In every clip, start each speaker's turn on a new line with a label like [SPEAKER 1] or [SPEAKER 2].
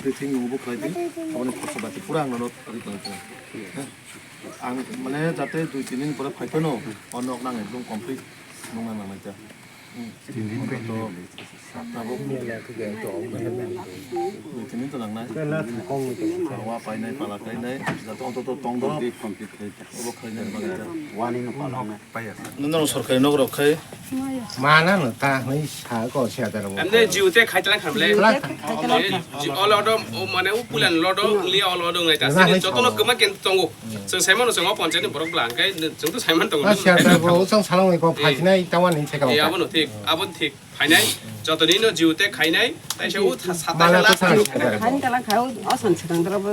[SPEAKER 1] everything nunggu kelaiti abang khorsa bati pura ang nanot ari kelaiti ang mane jate 2-3 din pore phaito no onok nang ekdom complete nunga nang naita to nabo ini to nang nai wa pai nai pala kai nai jato onto tong do complete kelaiti obo khai nai bagata wani no pala pai nang sorkari nok rok khai
[SPEAKER 2] mana no ta nai sa ko sia ta ro
[SPEAKER 3] amne jiute khaitlan khamle all mane upulan lodo li all lodo ngai ta jotono kema ken tongo sing saiman sing panjat ni borok blang kai jung to saiman tongo
[SPEAKER 2] sia ta ro sang salong ko phai nai ta wan ni se ka
[SPEAKER 3] ya abon thik abon thik phainai jotoni no jiute khainai tai se u sata
[SPEAKER 2] mana
[SPEAKER 3] la
[SPEAKER 2] ko sang
[SPEAKER 4] খান কালা খাও অসন ছিলাম দরব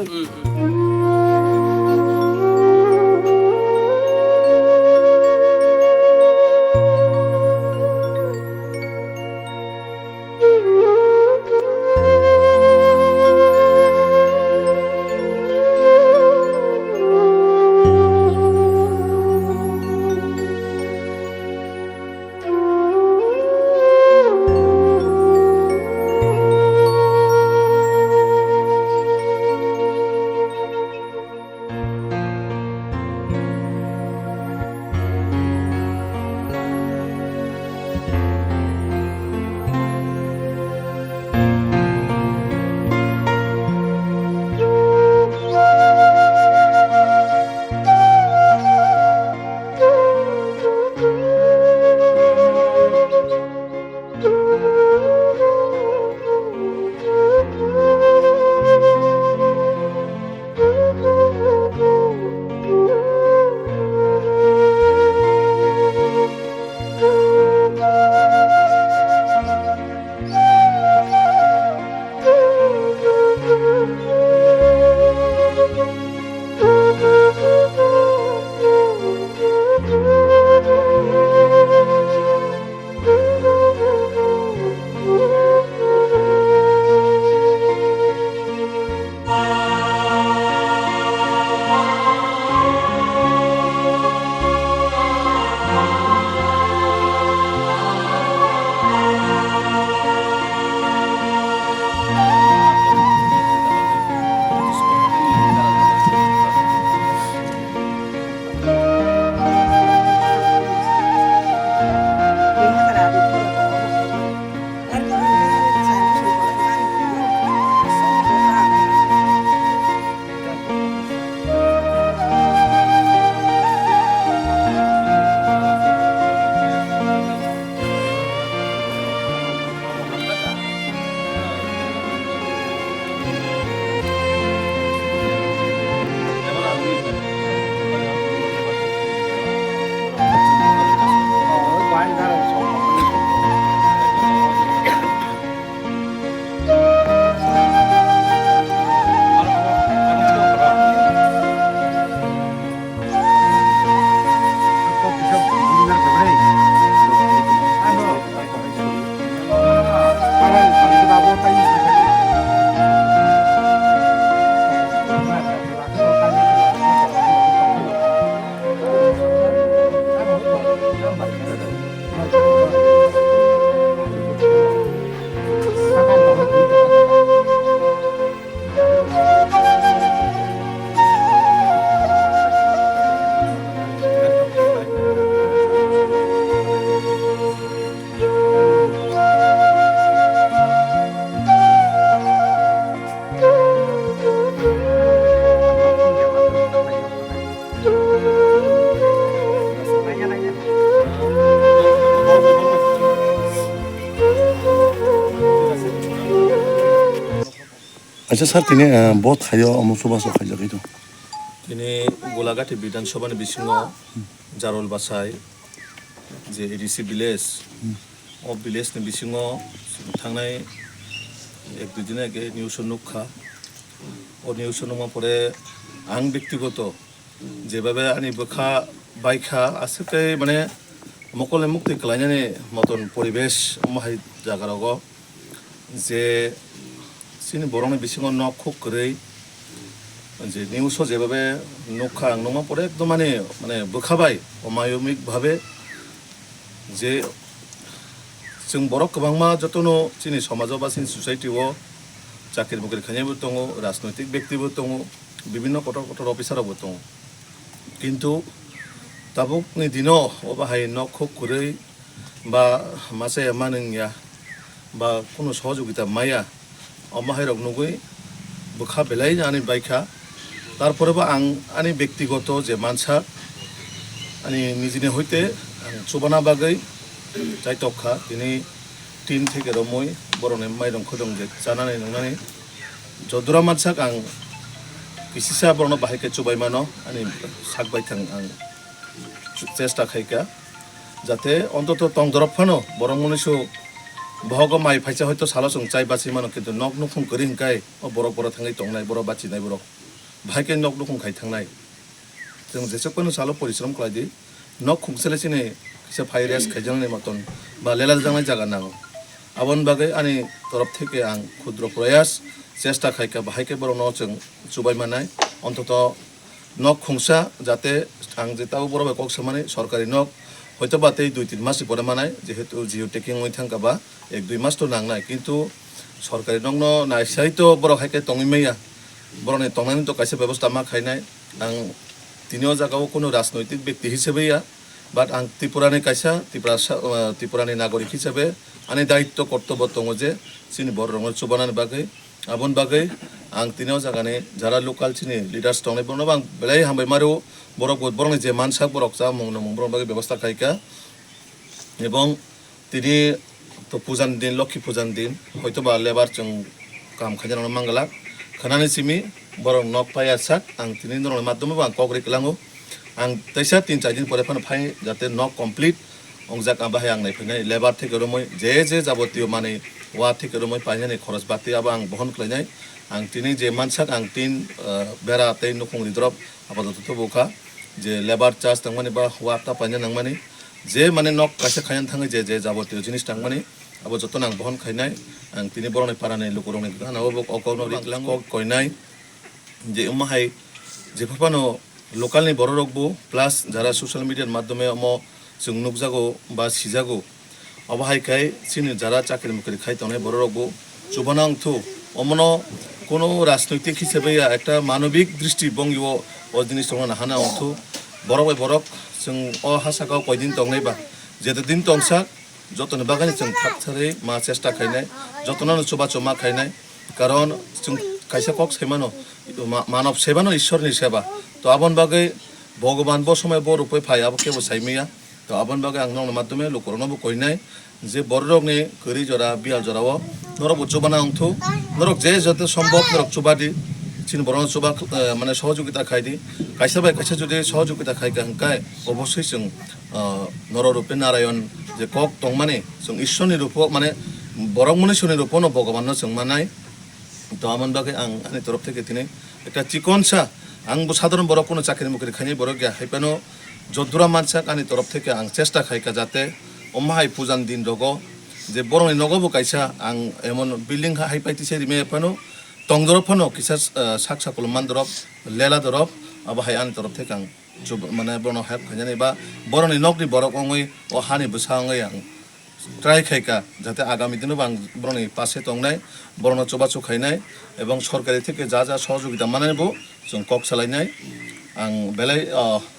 [SPEAKER 1] আচ্ছা sir তিনি বহুত খাইও অমুসুবাসও খাইজা কিন্তু
[SPEAKER 5] তিনি গোলাঘাটি বিধানসভাनि बिसिङाव जारल बासाय जे ADC village अ भिलेजनि बिसिङाव थांनाय एक दुइ दिन आगे निउस नुखा अ निउस नुमा परे आं व्यक्तिगत जेभाबे आंनि बोखा बायखा आसते माने मकले मुक्ति खालायनानै मतन परिबेश माहाय जागाराव जे सिनि बरंनि बिसिङाव न खुब गरै जे निउस जेभाबे नुखा आं नुमा परे एकदम माने बोखाबाय अमायमिक भाबे जे जों बर' गोबांमा जतन जोंनि समाजाव बा जोंनि ससाइटियाव চাকরি মুখের খাইনাইবো দङ রাজনৈতিক ব্যক্তিবো দङ বিভিন্ন কঠোর কঠোর অফিসারবো দङ কিন্তু tabukni dino obahay nokhok kurei ba mase maningya ba kono সহযোগিতা মাইয়া অমাহাই রক নগৈ বখা বেলাই আনি বাইখা তারপরেও আং আনি ব্যক্তিগত যে মানসা আনি নিজেনে হইতে চুবানা বাগৈ যাই তখা তিনি টিন থেকে রমই বরনে মাইরং খদং যে জানাनै নংনাनै জদুরা মানসাক আং কিসিসা বরন বাহাইকে চুবাই মানো আনি সাকবাই থাং আং চেষ্টা খাইকা যাতে অন্তত টং দরব ফানো বরং মনুষ্য বহগ মাই ফাইসা হয়তো সালসং চাই বাসি মানো কিন্তু নক নুখুং করি হিংকাই ও বরক বরক থাঙै টংনাই বরক বাচিनाय বরক ভাইকে নক নুখুং খাই থাंनाय जों जेसेबां सालो परिश्रम खालायदि नक खुंसेलेसिने किसा भाइरास खाइजांनाय मतन बा लेला जांनाय जागा नांगौ आबन बागै आनि तरफ থেকে आं ক্ষুদ্র प्रयास চেষ্টা খাইকা ভাইকে বরং ন जों চুবাই মানাय অন্তত নক খুংসা যাতে आं जेताव बरबाय কক सामाने सरकारि नक হয়তো বা 2-3 মাস পরে মানায় যেহেতু জিও টেকিং হই থাঙ্কাবা 1-2 মাস তো নাংনায় কিন্তু সরকারি নং নাইসাই তো বড় খাইকে টঙিমাইয়া বরনে টংনানি তো কাইসে ব্যবস্থা মা খাইনায় आं তিনিও জায়গাও কোনো রাজনৈতিক ব্যক্তি হিসেবেইয়া বাট आं ত্রিপুরানি কাইসা ত্রিপুরানি নাগরিক হিসেবে আনি দায়িত্ব কর্তব্য দङ যে চিনি বড় রঙের চুবানানি বাগै আবন বাগै आं তিনিও জায়গানে যারা লোকাল চিনি লিডার্স টংনাय বরनो आं बेलाय हामबाय मारो বরক বরনে যে মানসাক বরক যা মং বরন বাগै ব্যবস্থা খাইকা এবং তিনি তো পূজান দিন লক্ষ্মী পূজান দিন হয়তো বা লেবার जों কাম খাইজানো মাঙ্গলা খানানি সিমি বরং নক পায়া সাক आं তিনি নর মাধ্যমে आं কগ্রি কলাङो आं तैसा 3-4 दिन পরে ফাই যাতে নক কমপ্লিট অংজাক আবাহাय आं नायफैनाय लेबार থেকে রমই যে যে যাবতীয় মানে ওয়া থেকে রমই পাইনানি খরচ বাতি আবা आं বহন খাইনাय आं তিনি যে মানসাক आं তিন বেরা তৈ নুখুংনি দ্রব আপাতত বখা যে লেবার চার্জ থাংমানি বা ওয়াটা পাইনা নাংমানি যে মানে নক কাছে খাইন থাङै যে যে যাবতীয় জিনিস থাংমানি আবো যত নাং বহন খাইনাय आं তিনি বরনে পারানি লুকুরংনি গানাও অকৌনো রিকলাং কইনাय যে উমাহাই যে ফাপানো লোকালনি বড় রকবো প্লাস যারা সোশ্যাল মিডিয়ার মাধ্যমে অম जों नुकजागो बा सिजागो अबाहायखाय चिनि যারা চাকরি মুকরি খাই তনে বড় রকবো চুবানাংথু অমনো কোনো রাজনৈতিক হিসেবে একটা মানবিক দৃষ্টিভঙ্গিও ও জিনিস তংনা হানা অংথু বড় বড়ক जों अ हासागाव कयदिन तंनायबा जेते दिन तंसा जतन बागानि जों थाबथारै मा चेष्टा खायनाय जतनानो चुबा चमा खायनाय कारण जों खायसे कक सैमानो मानव सेबानो ईश्वरनि सेवा तो आबन बागै भगवान ब समय ब रुपै फाय आबो केबो साइमिया तो आबन बागै आं नंग माध्यमे लोकरनबो कयनाय जे बररकनि गरि जरा बियाल जराव नरक चुबाना अंथु नरक जे जते सम्भव नरक चुबादि चिन बरन चुबा माने सहयोगिता खायदि कायसा बाय कायसा जुदि सहयोगिता खायगा हंकाय अबस्यै जों नररूपे नारायण जे कक तंमाने जों ईश्वरनि रूप माने बरक मनुष्यनि रूपनो भगवाननो जों मानाय तो आमन बागै आं आंनि तरफ থেকে दिनै একটা चिकनसा आंबो साधारण बरक কোনো চাকরি মুকরি খাইনি বরক গিয়া हाइपानो जदुरा मानसा आंनि तरफ থেকে आं চেষ্টা खायका जाते अमाहाय पूजान दिन रग जे बरनि नगबो कायसा आं एमन बिल्डिं हाइपाइतिसे रिमे फानो टंगदरब फानो किसा साकसा कलमान दरब लेला दरब अबाहाय आंनि तरफ থেকে आं माने बरनो हेल्प खायनानै बा बरनि नगनि बरक अंगै अ हानि बसाङै आं ट्राई खायका जाते आगामी दिनाव आं बरनि पासे तंनाय बरनो चुबा चुखायनाय এবং সরকারি থেকে যা যা সহযোগিতা মানাবো जों कक सालायनाय आं बेलाय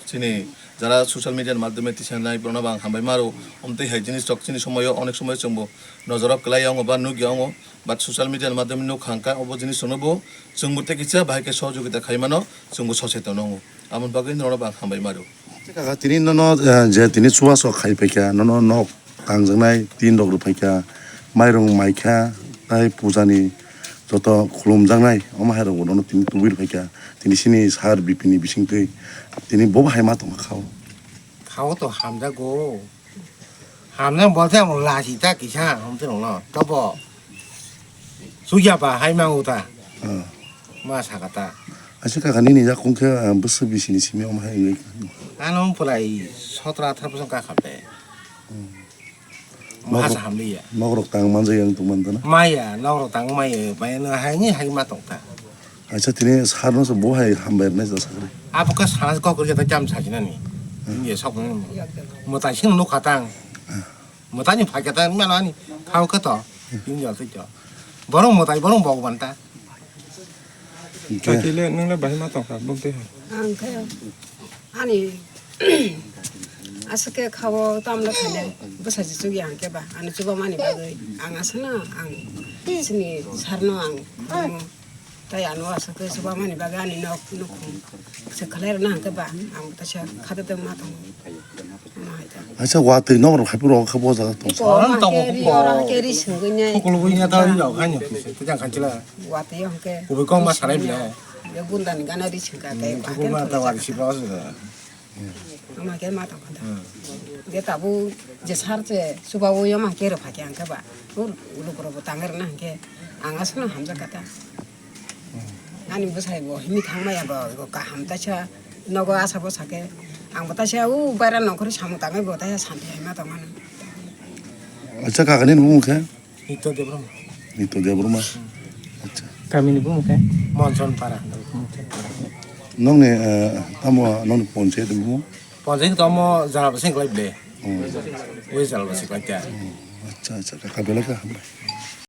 [SPEAKER 5] चिनि যারা সোশ্যাল মিডিয়ার মাধ্যমে তিসানাय বরনবা आं हामबाय मारो अमतै हाय जिनिस टकसिनि समय अनेक समय जोंबो नजरब कलायाव बा नुगियाव बा सोश्যাল मिडियार माध्यमे नुखांका अब जिनिस नबो जोंबो तेकिसा भाइके सहयोगिता खायमानो जोंबो सचेतन नंगौ आमन बागै नरबा आं हामबाय मारो
[SPEAKER 6] काका तिनि नन जे तिनि सुवास खायफैका नन नक आंजोंनाय तीन रग रुफैका माइरं माइखा ताय पूजानि যত খুলুমজাंनाय अमाहायरग नन तिनि तुबिर फैका तिनि सिनि सार बिपिनि बिसिंतै तिनि बबाहाय मा दं खाव
[SPEAKER 2] খাও তো হামজাগো হামনা বলতে আমি লাসিতা কিসা हमते नंगना तब सुयाबा हाइमांगोता मा सागाता
[SPEAKER 6] आसे काका नि जा कंखे बोसोर बिसिनि सिमे अमाहाय
[SPEAKER 2] आनं फराय 17-18 काखाबे मासा हामलिया
[SPEAKER 6] नगरक तां मानजाय आं तुमनदना
[SPEAKER 2] माया नगरक तां माया बायनो हायनि हाइमा दंता
[SPEAKER 6] आसा तिनि सारनोसो बहाय हामबायनाय जासाखै
[SPEAKER 2] आबका सानास गगरगे जाम साजिनानि ये सब मतासिन नखातां मतानि फाकेता मेलानि खावखत बिन जलसै बरं मताय बरं भगवानता 자기네 능력 많이 맞다 뭔데
[SPEAKER 4] 안 그래요. 아니 아스케 가고 땀을 가네. 무슨 저기 안 깨봐. 안 주고 많이 봐도 안 와서나 안 스니 살나 안 다야 와서 그 주고 많이 봐가 아니 놓고 저 칼레를 안 깨봐. 아무것도 저 카드도 맞아.
[SPEAKER 6] 아차 와트 너로 할부로 가보자 또
[SPEAKER 4] 이거 깨리어라 깨리 신근냐.
[SPEAKER 2] 그걸로 그냥 다 여간이 그냥 간지라
[SPEAKER 4] 왔대요. 그
[SPEAKER 2] 고백만 살아있네
[SPEAKER 4] 여군단 가나리 신가 대
[SPEAKER 2] 그거만 다 와리 싶어서
[SPEAKER 4] 아마 걔 맞아 간다. 이게 다부 이제 살제 수바고 요만 깨를 밖에 안 가봐. 우르 그러고 당가르나 한게 안 가서는 함자 같다. 아니 무사히 뭐 힘이 당마야 뭐 이거 까 함다차 너거 아사 보사게 안 보다샤 우 바라 너거 참고 당을 보다야 산대 마당하는.
[SPEAKER 6] 아차 가가니 누구게
[SPEAKER 2] 이또 되버려
[SPEAKER 6] 이또 대부르마 아차
[SPEAKER 2] kami ni pun kan monson parah
[SPEAKER 6] 너네 아마 너네 본체 뭐
[SPEAKER 2] ponse to mo jala basing klai ble we jala basing klai ta
[SPEAKER 6] 아차 아차 가벨라가